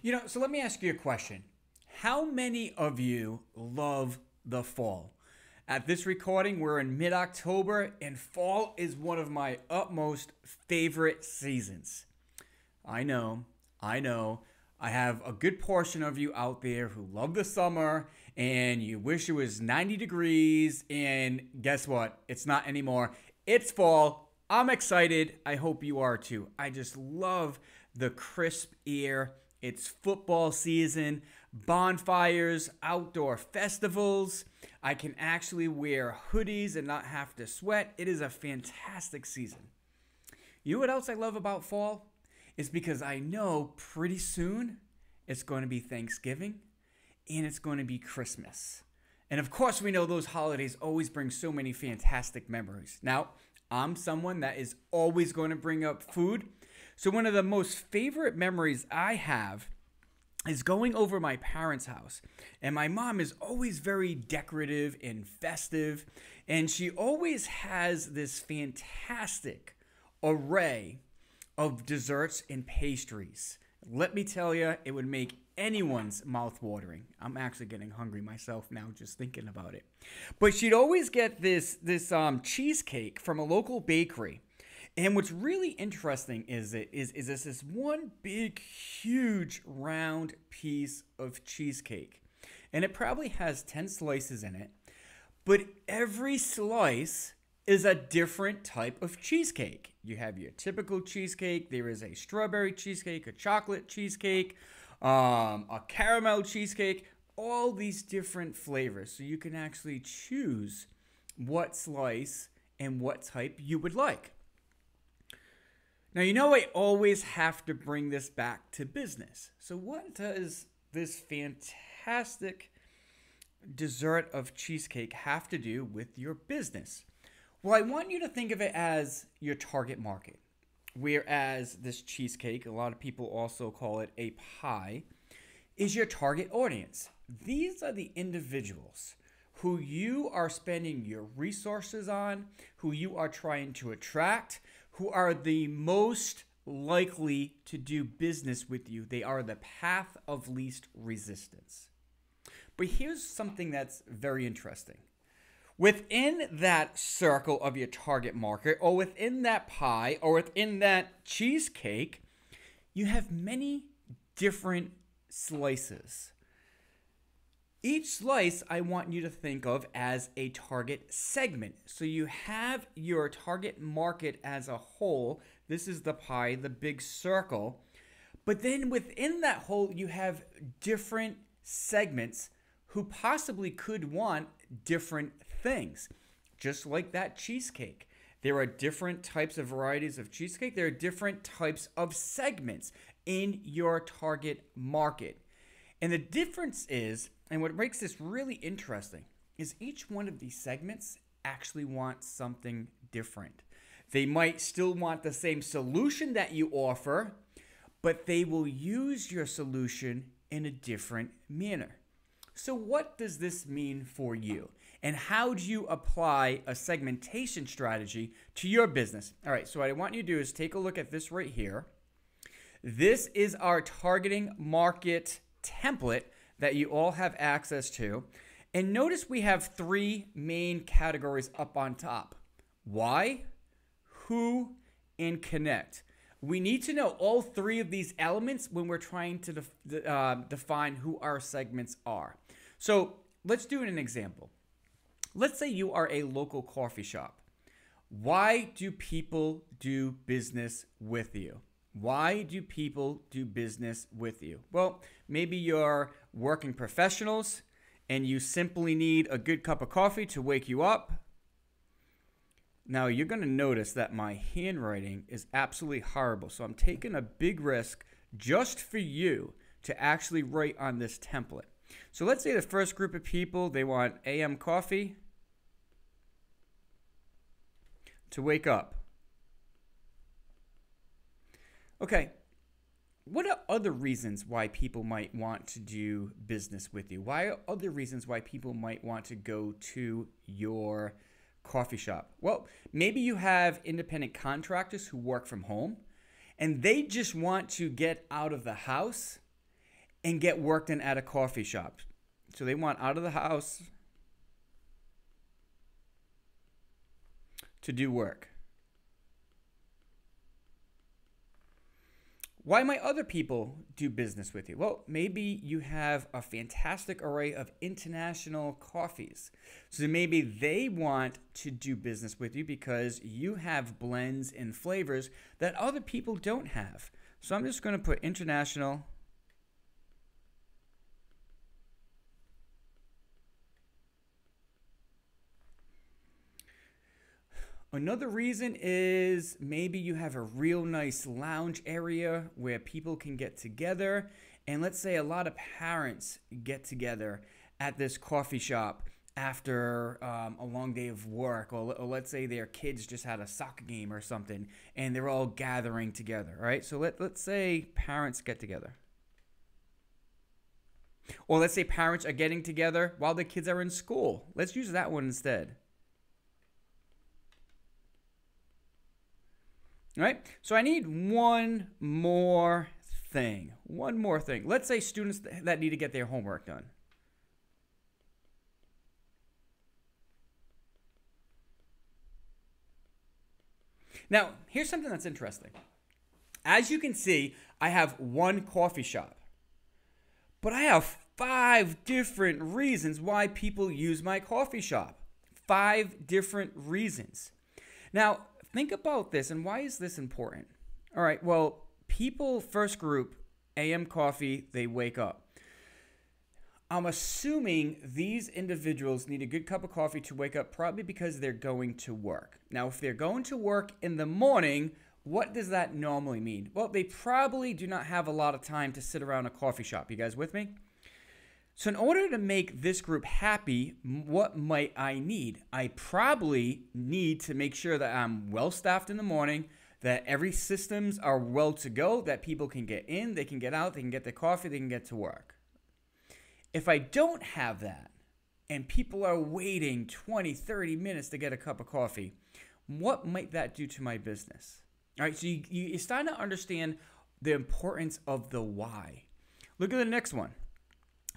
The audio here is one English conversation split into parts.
So let me ask you a question. How many of you love the fall? At this recording, we're in mid October, and fall is one of my utmost favorite seasons. I know, I know. I have a good portion of you out there who love the summer and you wish it was 90 degrees. And guess what? It's not anymore. It's fall. I'm excited. I hope you are too. I just love the crisp air. It's football season, bonfires, outdoor festivals. I can actually wear hoodies and not have to sweat. It is a fantastic season. You know what else I love about fall? Is because I know pretty soon it's going to be Thanksgiving and it's going to be Christmas. And of course, we know those holidays always bring so many fantastic memories. Now, I'm someone that is always going to bring up food. So one of the most favorite memories I have is going over my parents' house. And my mom is always very decorative and festive. And she always has this fantastic array of desserts and pastries. Let me tell you, it would make anyone's mouth watering. I'm actually getting hungry myself now just thinking about it. But she'd always get this cheesecake from a local bakery. And what's really interesting is this one big, huge, round piece of cheesecake. And it probably has 10 slices in it. But every slice is a different type of cheesecake. You have your typical cheesecake. There is a strawberry cheesecake, a chocolate cheesecake, a caramel cheesecake, all these different flavors. So you can actually choose what slice and what type you would like. Now, I always have to bring this back to business. So what does this fantastic dessert of cheesecake have to do with your business? Well, I want you to think of it as your target market. Whereas this cheesecake, a lot of people also call it a pie, is your target audience. These are the individuals who you are spending your resources on, who you are trying to attract, who are the most likely to do business with you. They are the path of least resistance. But here's something that's very interesting. Within that circle of your target market, or within that pie, or within that cheesecake, you have many different slices. Each slice I want you to think of as a target segment. So you have your target market as a whole. This is the pie, the big circle. But then within that whole, you have different segments who possibly could want different things. Just like that cheesecake. There are different types of varieties of cheesecake. There are different types of segments in your target market. And the difference is, and what makes this really interesting, is each one of these segments actually wants something different. They might still want the same solution that you offer, but they will use your solution in a different manner. So what does this mean for you? And how do you apply a segmentation strategy to your business? All right, so what I want you to do is take a look at this right here. This is our targeting market template that you all have access to. And notice we have three main categories up on top. Why, who, and connect. We need to know all three of these elements when we're trying to define who our segments are. So let's do an example. Let's say you are a local coffee shop. Why do people do business with you? Why do people do business with you? Well, maybe you're working professionals and you simply need a good cup of coffee to wake you up. Now, you're going to notice that my handwriting is absolutely horrible. So I'm taking a big risk just for you to actually write on this template. So let's say the first group of people, they want AM coffee to wake up. Okay, what are other reasons why people might want to do business with you? Why are other reasons why people might want to go to your coffee shop? Well, maybe you have independent contractors who work from home and they just want to get out of the house and get work done at a coffee shop. So they want out of the house to do work. Why might other people do business with you? Well, maybe you have a fantastic array of international coffees. So maybe they want to do business with you because you have blends and flavors that other people don't have. So I'm just going to put international. Another reason is maybe you have a real nice lounge area where people can get together. And let's say a lot of parents get together at this coffee shop after a long day of work, or let's say their kids just had a soccer game or something, and they're all gathering together, right? So let's say parents get together. Or let's say parents are getting together while the kids are in school. Let's use that one instead. All right, so I need one more thing. One more thing. Let's say students that need to get their homework done. Now, here's something that's interesting. As you can see, I have one coffee shop, but I have 5 different reasons why people use my coffee shop. 5 different reasons. Now, think about this, and why is this important? All right, well, people, first group, AM coffee, they wake up. I'm assuming these individuals need a good cup of coffee to wake up, probably because they're going to work. Now, if they're going to work in the morning, what does that normally mean? Well, they probably do not have a lot of time to sit around a coffee shop. You guys with me? So in order to make this group happy, what might I need? I probably need to make sure that I'm well-staffed in the morning, that every systems are well to go, that people can get in, they can get out, they can get their coffee, they can get to work. If I don't have that, and people are waiting 20, 30 minutes to get a cup of coffee, what might that do to my business? All right, so you're starting to understand the importance of the why. Look at the next one.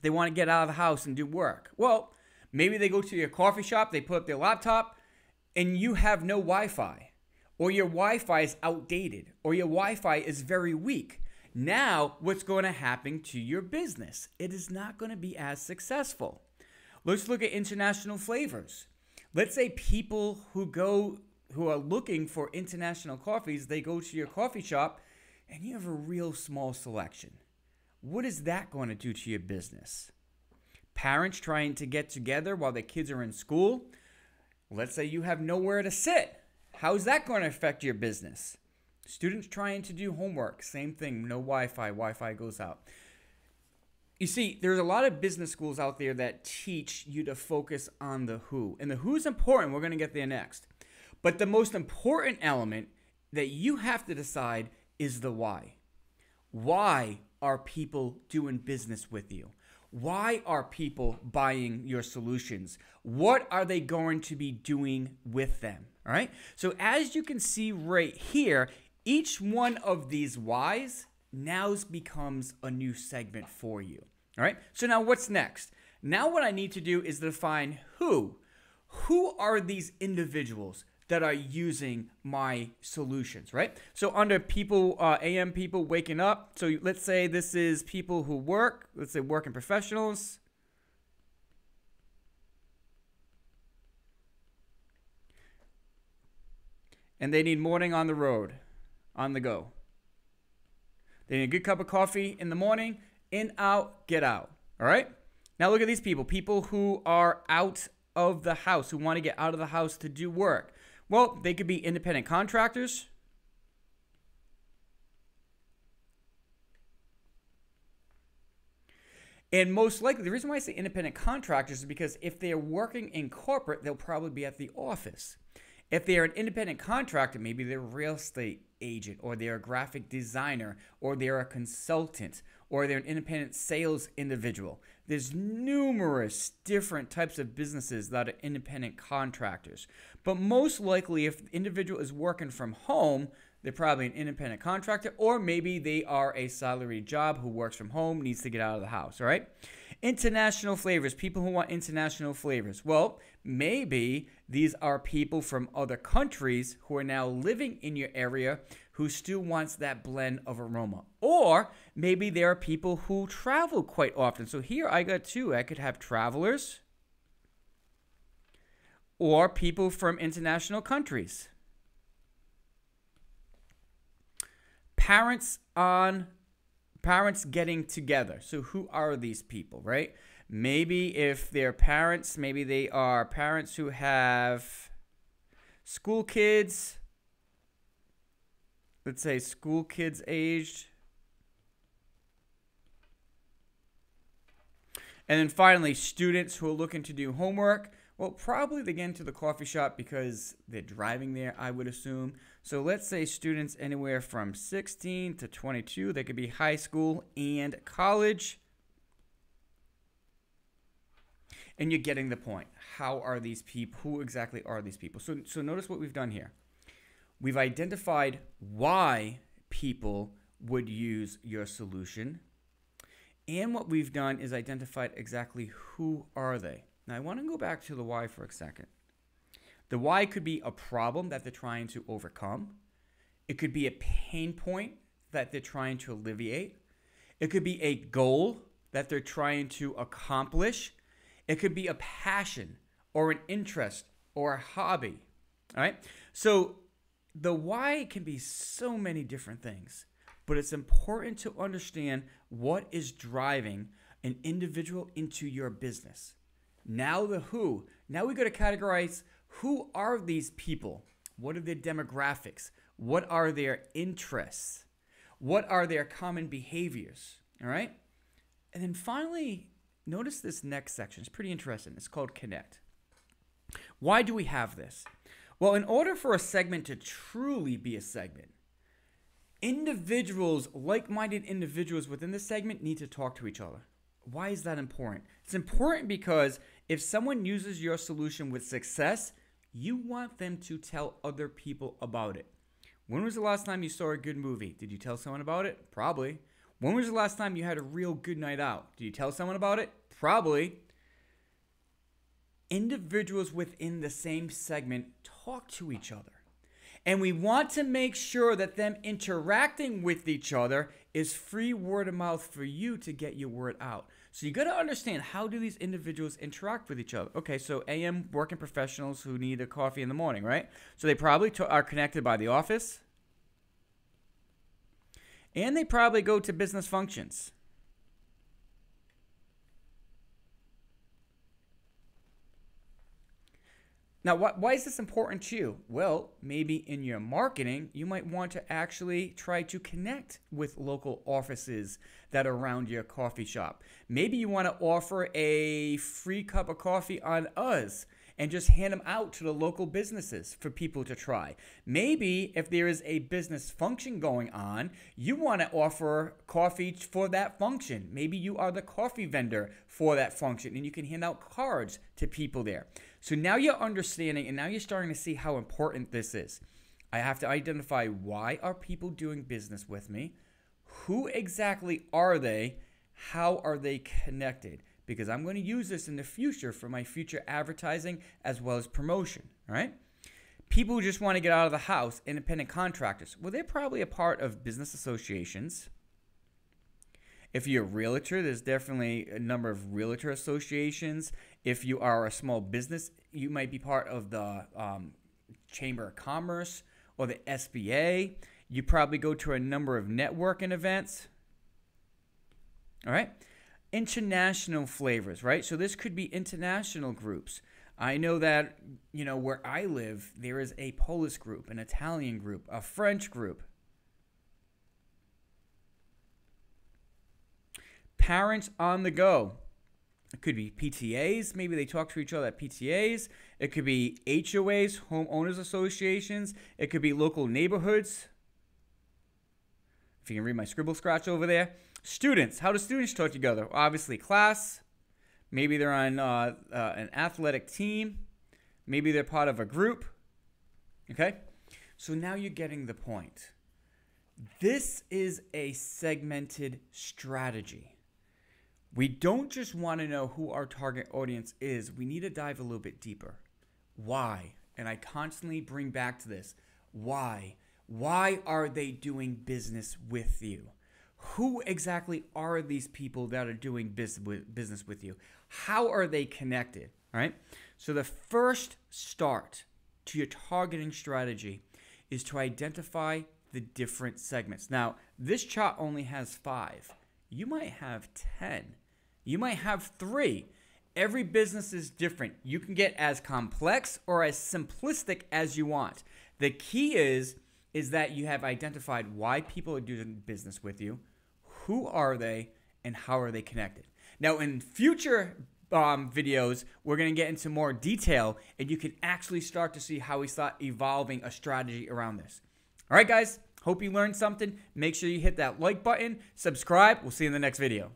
They want to get out of the house and do work. Well, maybe they go to your coffee shop, they put up their laptop, and you have no Wi-Fi. Or your Wi-Fi is outdated. Or your Wi-Fi is very weak. Now, what's going to happen to your business? It is not going to be as successful. Let's look at international flavors. Let's say people who are looking for international coffees, they go to your coffee shop, and you have a real small selection. What is that going to do to your business? Parents trying to get together while their kids are in school. Let's say you have nowhere to sit. How's that going to affect your business? Students trying to do homework. Same thing. No Wi-Fi. Wi-Fi goes out. You see, there's a lot of business schools out there that teach you to focus on the who. And the who's important. We're going to get there next. But the most important element that you have to decide is the why. Why are people doing business with you? Why are people buying your solutions? What are they going to be doing with them? All right. So as you can see right here, each one of these whys now becomes a new segment for you. All right. So now what's next? Now what I need to do is define who. Who are these individuals that are using my solutions, right? So under people, AM people waking up. So let's say this is people who work. Let's say working professionals. And they need morning on the road, on the go. They need a good cup of coffee in the morning. In, out, get out. All right? Now look at these people. People who are out of the house, who want to get out of the house to do work. Well, they could be independent contractors. And most likely, the reason why I say independent contractors is because if they're working in corporate, they'll probably be at the office. If they're an independent contractor, maybe they're a real estate agent, or they're a graphic designer, or they're a consultant, or they're an independent sales individual. There's numerous different types of businesses that are independent contractors. But most likely, if the individual is working from home, They're probably an independent contractor, or maybe they are a salaried job who works from home, needs to get out of the house, all right? International flavors, people who want international flavors. Well, maybe these are people from other countries who are now living in your area who still wants that blend of aroma. Or maybe there are people who travel quite often. So here I got two. I could have travelers or people from international countries. Parents getting together. So who are these people, right? Maybe if they're parents, maybe they are parents who have school kids. Let's say school kids aged. And then finally, students who are looking to do homework. Well, probably they get into the coffee shop because they're driving there, I would assume. So let's say students anywhere from 16 to 22. They could be high school and college. And you're getting the point. How are these people? Who exactly are these people? So notice what we've done here. We've identified why people would use your solution. And what we've done is identified exactly who are they. Now, I want to go back to the why for a second. The why could be a problem that they're trying to overcome. It could be a pain point that they're trying to alleviate. It could be a goal that they're trying to accomplish. It could be a passion or an interest or a hobby. All right? So the why can be so many different things, but it's important to understand what is driving an individual into your business. Now the who. Now we got to categorize who are these people? What are their demographics? What are their interests? What are their common behaviors? All right? And then finally, notice this next section. It's pretty interesting. It's called Connect. Why do we have this? Well, in order for a segment to truly be a segment, individuals, like-minded individuals within the segment need to talk to each other. Why is that important? It's important because if someone uses your solution with success, you want them to tell other people about it. When was the last time you saw a good movie? Did you tell someone about it? Probably. When was the last time you had a real good night out? Did you tell someone about it? Probably. Individuals within the same segment talk to each other. And we want to make sure that them interacting with each other is free word of mouth for you to get your word out. So you got to understand, how do these individuals interact with each other? Okay, so AM working professionals who need a coffee in the morning, right? So they probably are connected by the office. And they probably go to business functions. Now, why is this important to you? Well, maybe in your marketing, you might want to actually try to connect with local offices that are around your coffee shop. Maybe you want to offer a free cup of coffee on us and just hand them out to the local businesses for people to try. Maybe if there is a business function going on, you want to offer coffee for that function. Maybe you are the coffee vendor for that function and you can hand out cards to people there. So now you're understanding and now you're starting to see how important this is. I have to identify, why are people doing business with me? Who exactly are they? How are they connected? Because I'm going to use this in the future for my future advertising as well as promotion, all right? People who just want to get out of the house, independent contractors, well, they're probably a part of business associations. If you're a realtor, there's definitely a number of realtor associations. If you are a small business, you might be part of the Chamber of Commerce or the SBA. You probably go to a number of networking events, all right? International flavors, right? So this could be international groups. I know that, where I live, there is a Polish group, an Italian group, a French group. Parents on the go. It could be PTAs. Maybe they talk to each other at PTAs. It could be HOAs, homeowners associations. It could be local neighborhoods. If you can read my scribble scratch over there. Students. How do students talk together? Obviously, class. Maybe they're on an athletic team. Maybe they're part of a group. Okay? So now you're getting the point. This is a segmented strategy. We don't just want to know who our target audience is. We need to dive a little bit deeper. Why? And I constantly bring back to this. Why? Why are they doing business with you? Who exactly are these people that are doing business with you? How are they connected? All right. So the first start to your targeting strategy is to identify the different segments. Now, this chart only has 5. You might have 10. You might have 3. Every business is different. You can get as complex or as simplistic as you want. The key is that you have identified why people are doing business with you, who are they, and how are they connected. Now, in future videos, we're going to get into more detail, and you can actually start to see how we start evolving a strategy around this. All right, guys, hope you learned something. Make sure you hit that like button, subscribe. We'll see you in the next video.